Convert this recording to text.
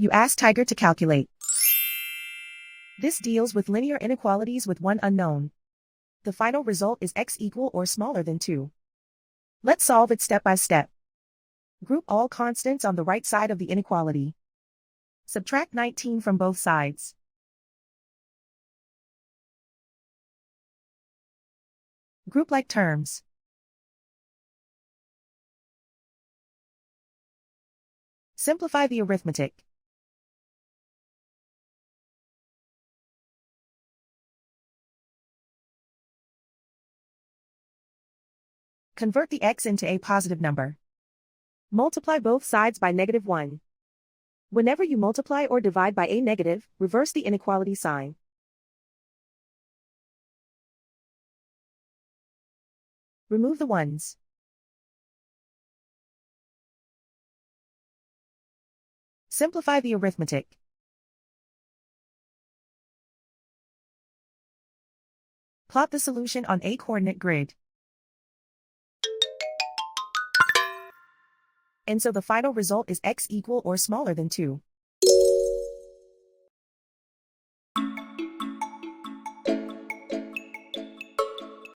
You ask Tiger to calculate. This deals with linear inequalities with one unknown. The final result is x equal or smaller than 2. Let's solve it step by step. Group all constants on the right side of the inequality. Subtract 19 from both sides. Group like terms. Simplify the arithmetic. Convert the x into a positive number. Multiply both sides by -1. Whenever you multiply or divide by a negative, reverse the inequality sign. Remove the ones. Simplify the arithmetic. Plot the solution on a coordinate grid. And so the final result is x equal or smaller than 2.